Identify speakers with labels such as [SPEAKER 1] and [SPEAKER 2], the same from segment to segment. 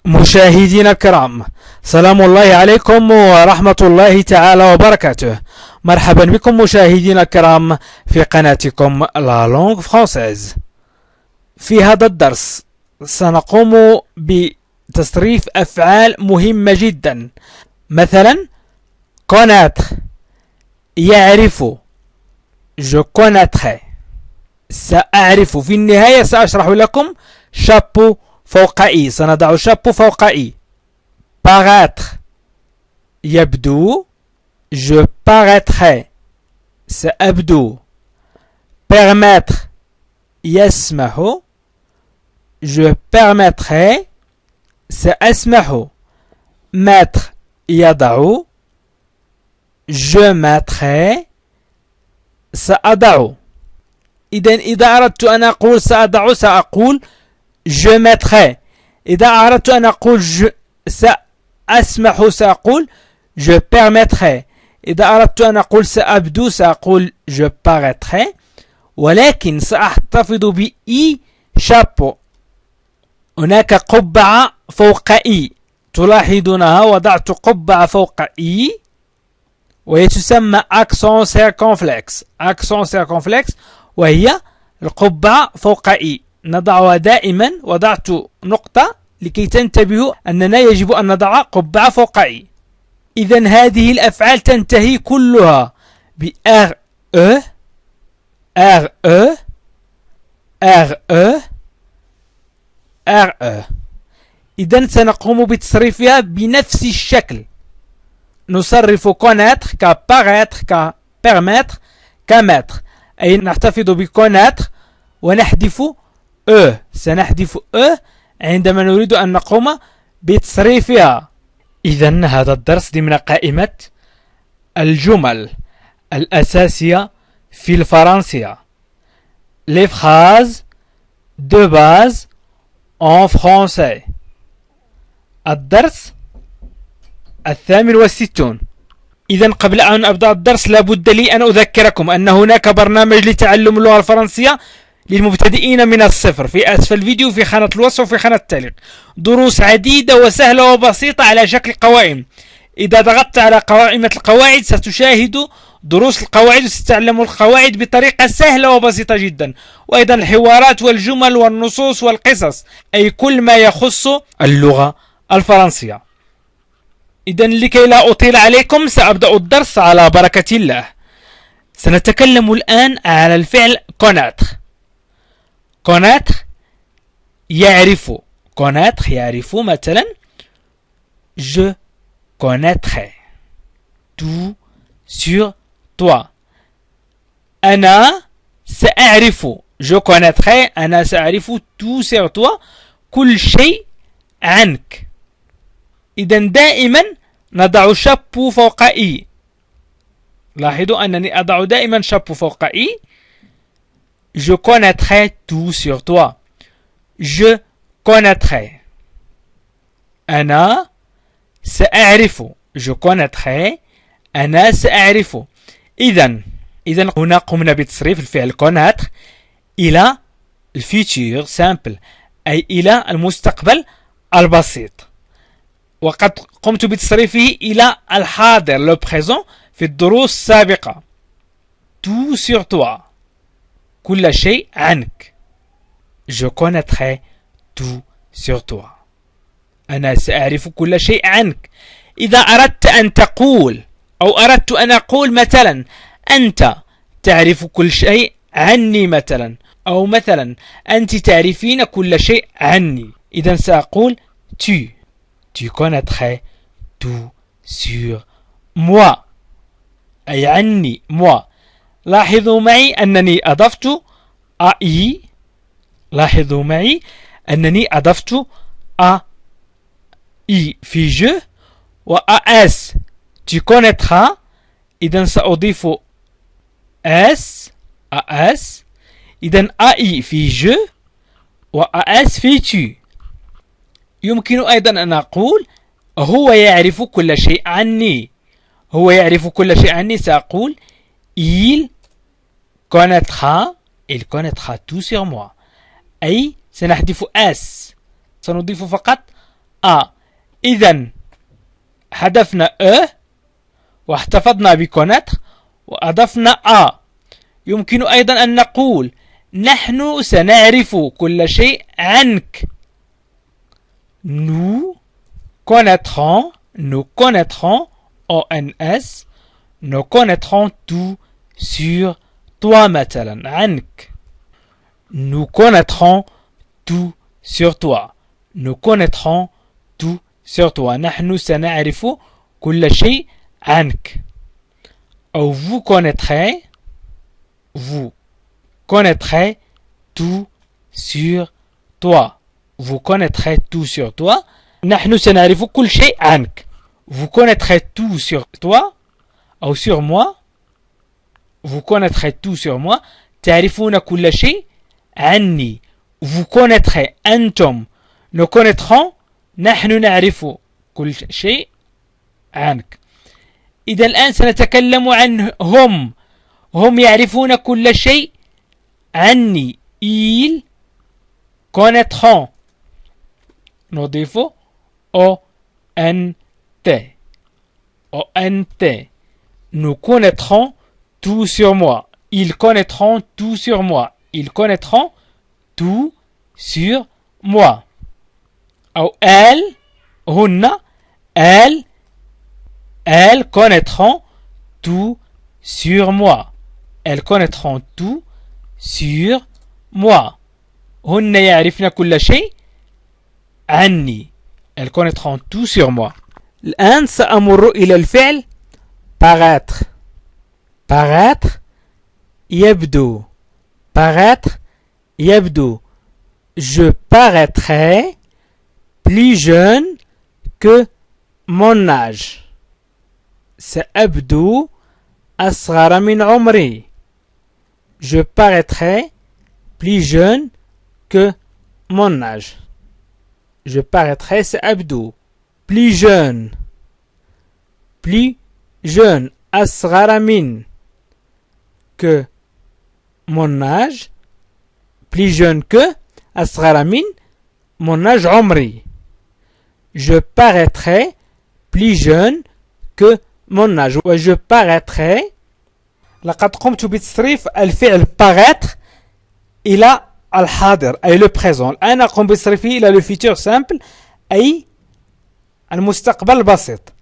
[SPEAKER 1] مشاهدينا الكرام، سلام الله عليكم ورحمة الله تعالى وبركاته. مرحبا بكم مشاهدينا الكرام في قناتكم لا لونغ فرانسيز. في هذا الدرس سنقوم بتصريف أفعال مهمة جدا، مثلا connaître، يعرف، je connaîtrai، سأعرف. في النهاية سأشرح لكم شابو فوق إي، سنضع شابو فوق إي. paraître، يبدو، je paraîtrai، سأبدو. permettre، يسمح، je permettrai، سأسمح. mettre، يضع، je mettrai، سأضع. إذا أردت أن أقول سأضع سأقول je mettrai. إذا أردت أن أقول سأسمح سأقول je permettrai. إذا أردت أن أقول سأبدو سأقول je paraîtrai. ولكن سأحتفظ بإي شابو. هناك قبعة فوق إي، تلاحظونها، وضعت قبعة فوق إي وهي تسمى accent circonflexe. accent circonflexe وهي القبعة فوق إي، نضعها دائما. وضعت نقطة لكي تنتبهوا أننا يجب أن نضع قبعة فوق إي. إذن هذه الأفعال تنتهي كلها ب RE RE RE RE. إذن سنقوم بتصريفها بنفس الشكل. نصرف connaître كparaître كpermettre كmettre، أي نحتفظ بconnaître ونحذف سنحذف عندما نريد أن نقوم بتصريفها. إذن هذا الدرس ضمن قائمة الجمل الأساسية في الفرنسية، les phrases de base en français. الدرس 68. إذن قبل أن أبدأ الدرس لابد لي أن أذكركم أن هناك برنامج لتعلم اللغة الفرنسية للمبتدئين من الصفر في أسفل الفيديو في خانة الوصف وفي خانة التعليق. دروس عديدة وسهلة وبسيطة على شكل قوائم. إذا ضغطت على قائمة القواعد ستشاهد دروس القواعد وستتعلم القواعد بطريقة سهلة وبسيطة جدا، وأيضا الحوارات والجمل والنصوص والقصص، أي كل ما يخص اللغة الفرنسية. إذن لكي لا أطيل عليكم سأبدأ الدرس على بركة الله. سنتكلم الآن على الفعل connaître. connaître يعرف. connaître يعرف، مثلا je connaîtrai tout sur toi. أنا سأعرف، je connaîtrai، أنا سأعرف tout sur toi، كل شيء عنك. إذن دائما نضع شابو فوق إي. لاحظوا أنني أضع دائما شابو فوق إي. je connaîtrai tout sur toi. je connaîtrai. أنا سأعرف، je connaîtrai، أنا سأعرف. إذن هنا قمنا بتصريف الفعل connaître إلى الفيتشر سامبل، أي إلى المستقبل البسيط. وقد قمت بتصريفه إلى الحاضر لو بريزون في الدروس السابقة. tout sur toi، كل شيء عنك. je connaîtrai tout sur toi، أنا سأعرف كل شيء عنك. إذا أردت أن تقول أو أردت أن أقول مثلا أنت تعرف كل شيء عني مثلا، أو مثلا أنت تعرفين كل شيء عني، إذا سأقول tu connaîtrais tout sur moi، أي عني moi. لاحظوا معي أنني أضفت أي، لاحظوا معي أنني أضفت أي في جو و أس tu connaîtras. إذن سأضيف أس إذن أي في جو و أس في tu. يمكن أيضا أن أقول هو يعرف كل شيء عني، هو يعرف كل شيء عني، سأقول il connaîtra tout sur moi، أي سنحذف اس، سنضيف فقط A. إذن حذفنا واحتفظنا بكونتر وأضفنا A. يمكن أيضا أن نقول نحن سنعرف كل شيء عنك. Nous connaîtrons, ONS, nous connaîtrons tout sur toi مثلا عنك. Nous connaîtrons tout sur toi. Nous connaîtrons tout sur toi. نحن سنعرف كل شيء عنك. أو vous connaîtrez tout sur toi. Vous connaîtrez tout sur toi. نحن سنعرف كل شيء عنك. Vous connaîtrez tout sur toi أو sur moi. Vous connaîtrez tout sur moi. تعرفون كل شيء عني. Vous connaîtrez أنتم. Nous connaîtrons. نحن نعرف كل شيء عنك. إذا الآن سنتكلم عن هم. هم يعرفون كل شيء عني. Ils connaîtront. نضيف ONT. Nous connaîtrons tout sur moi. Ils connaîtront tout sur moi. Ils connaîtront tout sur moi. أو elles, هن, elles connaîtront tout sur moi. Elles connaîtront tout sur moi. هن يعرفن كل شيء عني. Elles connaîtront tout sur moi. الآن سأمر إلى الفعل paraître. paraître يبدو. paraître يبدو. Je paraîtrai plus jeune que mon âge. سأبدو أصغر من عمري. Je paraîtrai plus jeune que mon âge. Je paraîtrai سأبدو plus jeune. plus jeune أصغر من que mon âge. plus jeune que أصغر من mon âge عمري. Je paraîtrai plus jeune que mon âge. وje paraîtrai. لقد قمت بتصريف الفعل paraître إلى الحاضر أي le présent. الآن أقوم بتصريفه إلى le futur simple أي المستقبل البسيط.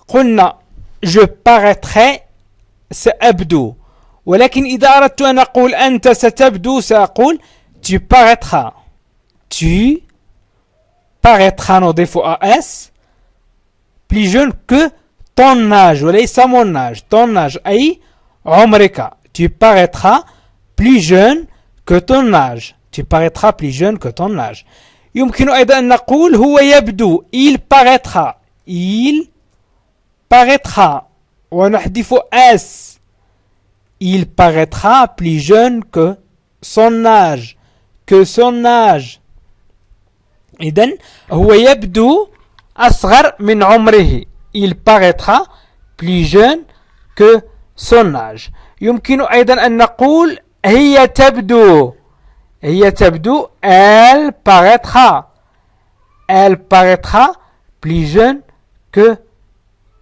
[SPEAKER 1] قلنا je paraîtrai سأبدو. ولكن إذا أردت أن أقول أنت ستبدو سأقول tu paraîtras. Tu paraîtras نضيف AS plus jeune que ton âge وليس mon âge. ton âge أي عمرك. tu paraîtras plus jeune que ton âge. tu paraîtras plus jeune que ton âge. يمكن أيضا أن نقول هو يبدو. il paraîtra. il paraîtra ونحذف S. il paraîtra plus jeune que son âge. que son âge. إذن هو يبدو أصغر من عمره. il paraîtra plus jeune que son âge. يمكن أيضا أن نقول هي تبدو. هي تبدو elle paraîtra. elle paraîtra plus jeune que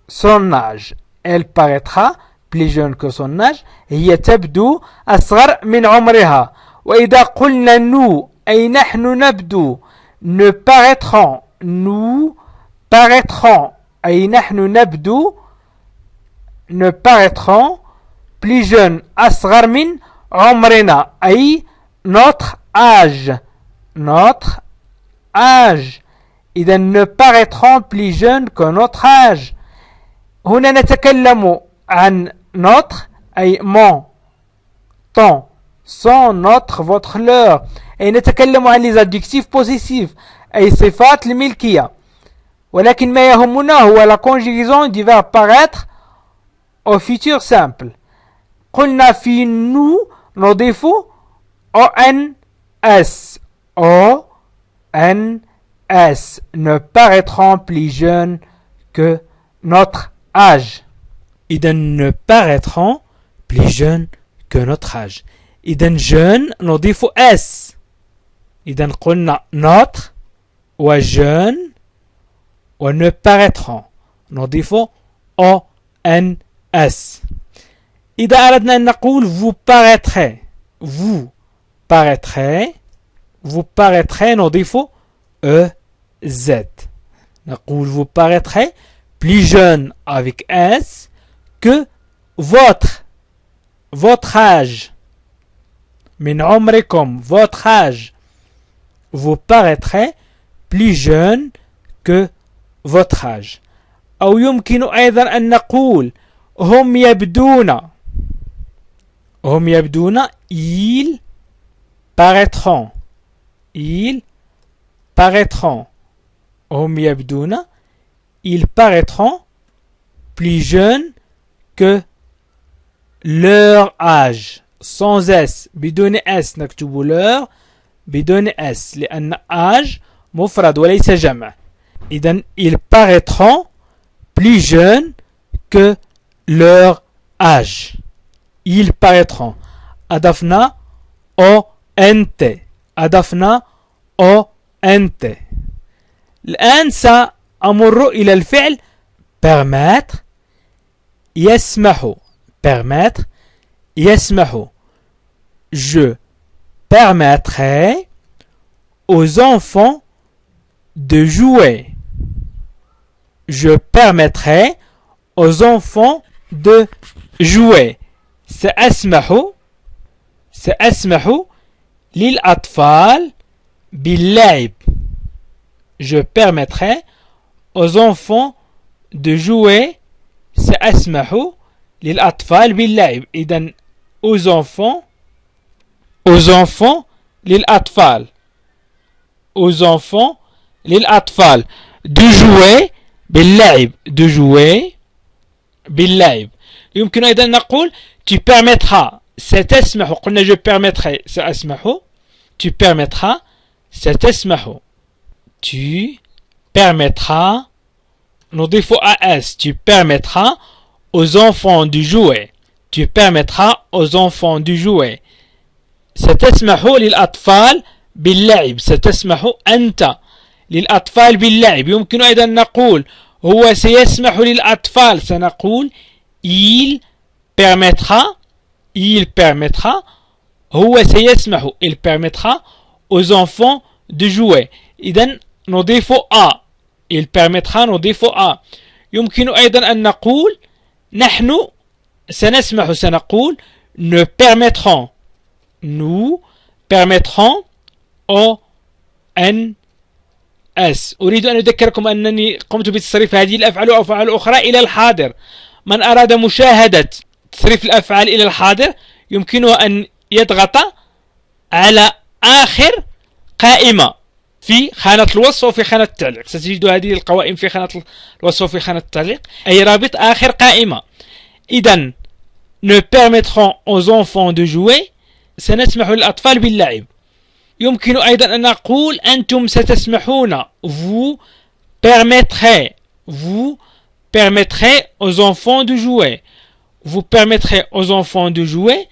[SPEAKER 1] son âge. elle paraîtra plus jeune que son âge. هي تبدو أصغر من عمرها. وإذا قلنا nous أي نحن نبدو ne paraîtrons. nous paraîtrons أي نحن نبدو ne paraîtrons plus jeune أصغر من عمرنا أي notre âge. notre âge. إذا ne paraîtrons plus jeune que notre âge. هنا نتكلم عن notre أي mon, ton, son, notre, votre, leur. أي نتكلم عن les adjectifs possessifs أي صفات الملكية. ولكن ما يهمنا هو la conjugaison du verbe paraître au futur simple. قلنا في nous نضيف ONS. ONS. ne paraîtront plus jeunes que notre âge. إذا ne paraîtront plus jeunes que notre âge. إذا jeune نضيف S. إذا قلنا notre وجون ون paraîtront نضيف ONS. إذا أردنا أن نقول vous paraîtrez نضيف EZ. نقول vous paraîtrez plus jeune avec S que votre âge. من عمركم votre âge. Vous paraîtrez plus jeune que votre âge. أو يمكن أيضا أن نقول هم يبدون ils paraîtront هم يبدون ils paraîtront plus jeunes que leur âge. sans S بدون S نكتب leur بدون S لأن âge مفرد وليس جمع. إذن ils paraîtront plus jeunes que leur âge. ils paraîtront. أضفنا ONT. الآن سأمر إلى الفعل permettre يسمح. Je permettrai aux enfants de jouer. Je permettrai aux enfants de jouer. سأسمح للأطفال باللعب. Je permettrai aux enfants de jouer. سأسمح للأطفال باللعب. إذن aux enfants للأطفال de jouer باللعب. يمكن أيضا نقول tu permettras. ستسمح. قلنا je permettrai سأسمح. tu permettras ستسمح. tu permettras نضيف AS. tu permettras aux enfants de jouer. Tu permettras aux enfants de jouer. ستسمح للأطفال باللعب. ستسمح أنت للأطفال باللعب. يمكن أيضا نقول هو سيسمح للأطفال. سنقول il permettra هو سيسمح il permettra aux enfants de jouer. إذن نضيف A. il permettra نضيف A. يمكن أيضا أن نقول نحن سنسمح. سنقول nous permettrons ONS. أريد أن أذكركم أنني قمت بتصريف هذه الأفعال وأفعال أخرى إلى الحاضر. من أراد مشاهدة تصريف الأفعال إلى الحاضر يمكنه أن يضغط على آخر قائمة في خانة الوصف وفي خانة التعليق. ستجد هذه القوائم في خانة الوصف وفي خانة التعليق أي رابط آخر قائمة. إذن nous permettrons aux enfants de jouer. سنسمح للأطفال باللعب. يمكن أيضا أن نقول أنتم ستسمحون. vous permettrez aux enfants de jouer. vous permettrez aux enfants de jouer.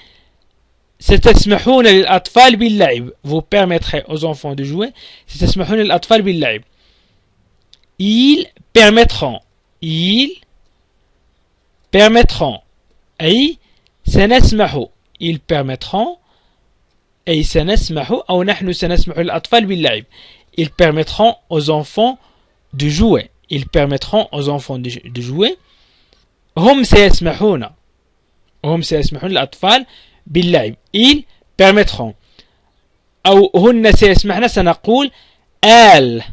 [SPEAKER 1] ستسمحون للأطفال باللعب. vous permettrez aux enfants de jouer. ستسمحون للأطفال باللعب. ils permettront أي سنسمح. ils permettront أي سنسمح أو نحن سنسمح للأطفال باللعب. ils permettront aux enfants de jouer. ils permettront aux enfants de jouer. هم سيسمحون للأطفال باللعب. ils permettront. أو هن سيسمحن. سنقول elles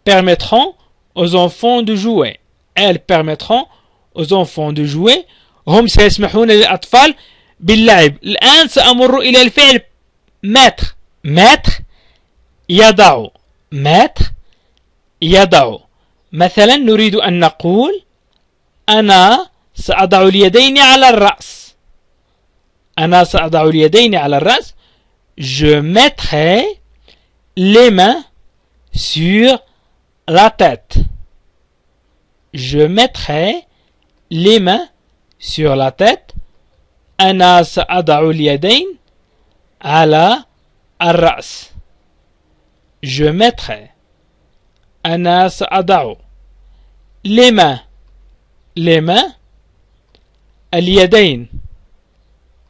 [SPEAKER 1] permettront aux enfants de jouer. elles permettront aux enfants de jouer. هم سيسمحون للأطفال باللعب. الآن سأمر إلى الفعل mettre يضع. مثلا نريد أن نقول أنا سأضع اليدين على الرأس. je mettrai les mains sur la tête. أنا سأضع اليدين على الرأس. je mettrai أنا سأضع les mains اليدين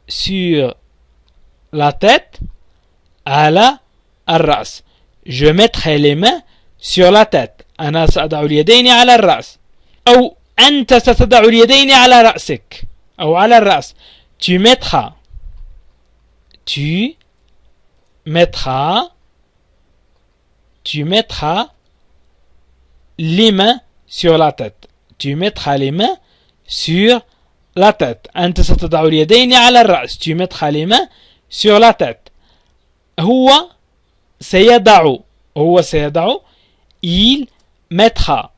[SPEAKER 1] sur la tête على الرأس. je mettrai les mains sur la tête. أنا سأضع اليدين على الرأس. أو أنت ستضع اليدين على رأسك أو على الرأس. tu mettras les mains sur la tête. tu mettras les mains sur la tête. أنت ستضع اليدين على الرأس. tu mettras les mains sur la tête. هو سيضع il mettra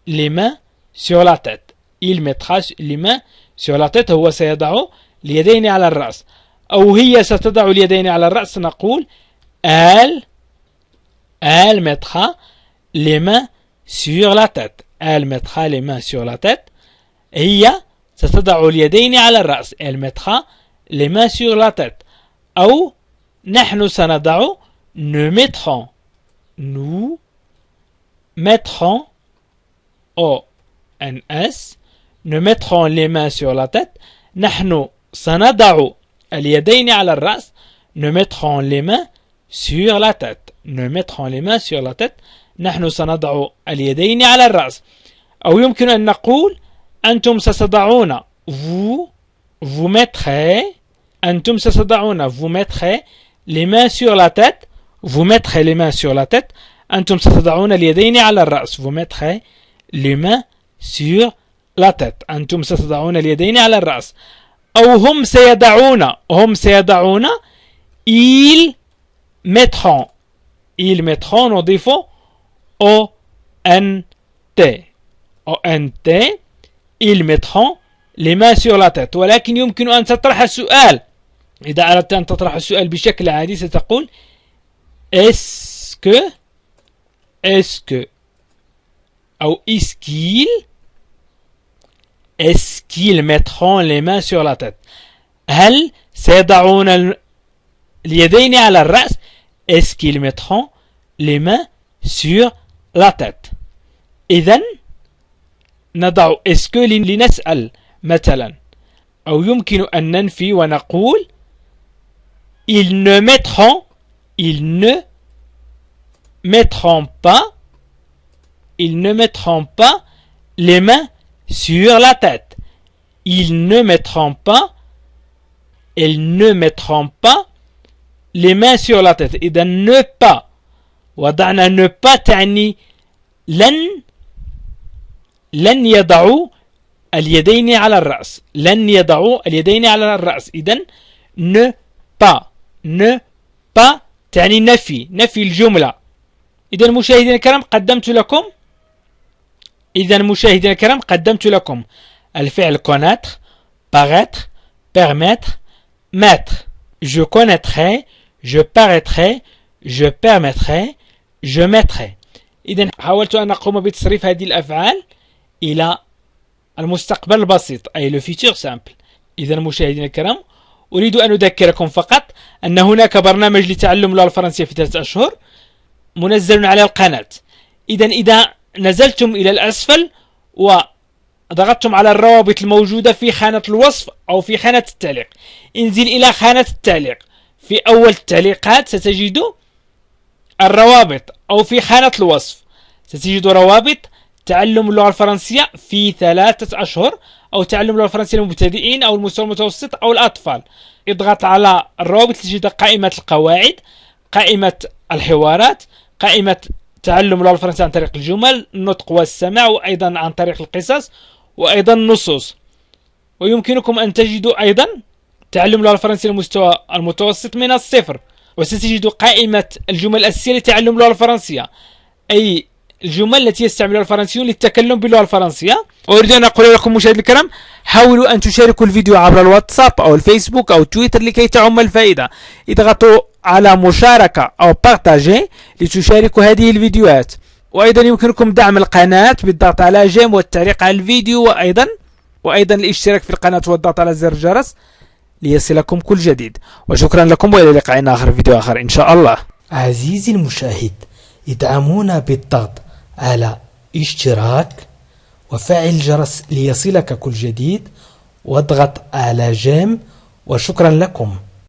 [SPEAKER 1] les mains sur la tête. il mettra les mains sur la tête. هو سيضع اليدين على الرأس. أو هي ستضع اليدين على الرأس نقول elle mettra les mains sur la tête. elle mettra les mains sur la tête. هي ستضع اليدين على الرأس. elle mettra les mains sur la tête. أو نحن سنضع nous mettrons ONS nous mettrons les mains sur la tête. نحن سنضع اليدين على الرأس. nous mettrons les mains sur la tête. nous mettrons les mains sur la tête. نحن سنضع اليدين على الرأس. أو يمكن أن نقول أنتم ستضعون vous mettrez أنتم ستضعون vous mettrez les mains sur la tête. vous mettrez les mains sur la tête. أنتم ستضعون اليدين على الرأس. vous mettrez les mains sur la tête. أنتم ستضعون اليدين على الرأس. أو هم سيضعون ils mettront نضيف ONT ils mettront les mains sur la tête. ولكن يمكن أن تطرح السؤال. إذا أردت أن تطرح السؤال بشكل عادي ستقول est-ce que أو est-ce qu'ils mettront les mains sur la tête. هل سيضعون اليدين على الرأس. est-ce qu'ils mettront les mains sur la tête. إذن نضع est-ce que لنسأل مثلا. أو يمكن أن ننفي ونقول ils ne mettront pas les mains sur la tête. ils ne mettront pas les mains sur la tête. إذا ne pas وضعنا ne pas تعني لن يضعوا اليدين على الرأس. لن يضعوا اليدين على الرأس. إذا ne pas تعني نفي الجملة. إذا مشاهدينا الكرام قدمت لكم الفعل connaître, paraître, permettre, mettre. je connaîtrai, je paraîtrai, je permettrai, je mettrai. إذا حاولت أن أقوم بتصريف هذه الأفعال إلى المستقبل البسيط أي le futur simple. إذا مشاهدينا الكرام أريد أن أذكركم فقط أن هناك برنامج لتعلم اللغة الفرنسية في 3 أشهر منزل على القناة. إذا نزلتم إلى الأسفل وضغطتم على الروابط الموجودة في خانة الوصف أو في خانة التعليق. انزل إلى خانة التعليق. في أول التعليقات ستجد الروابط أو في خانة الوصف ستجد روابط تعلم اللغة الفرنسية في 3 أشهر أو تعلم اللغة الفرنسية للمبتدئين أو المستوى المتوسط أو الأطفال. اضغط على الروابط تجد قائمة القواعد، قائمة الحوارات، قائمة تعلم اللغة الفرنسية عن طريق الجمل، النطق والسمع، وأيضا عن طريق القصص، وأيضا النصوص. ويمكنكم أن تجدوا أيضا تعلم اللغة الفرنسية للمستوى المتوسط من الصفر. وستجدوا قائمة الجمل الأساسية لتعلم اللغة الفرنسية، أي الجمل التي يستعملها الفرنسيون للتكلم باللغة الفرنسية. وأريد أن أقول لكم مشاهدي الكرام، حاولوا أن تشاركوا الفيديو عبر الواتساب أو الفيسبوك أو تويتر لكي تعم الفائدة. اضغطوا على مشاركة أو بارتاجي لتشاركوا هذه الفيديوهات. وأيضا يمكنكم دعم القناة بالضغط على جيم والتعليق على الفيديو، وأيضا الاشتراك في القناة والضغط على زر الجرس ليصلكم كل جديد. وشكرا لكم، وإلى لقاء آخر في فيديو آخر إن شاء الله. عزيزي المشاهد، ادعمونا بالضغط على اشتراك وفعل الجرس ليصلك كل جديد، واضغط على جيم، وشكرا لكم.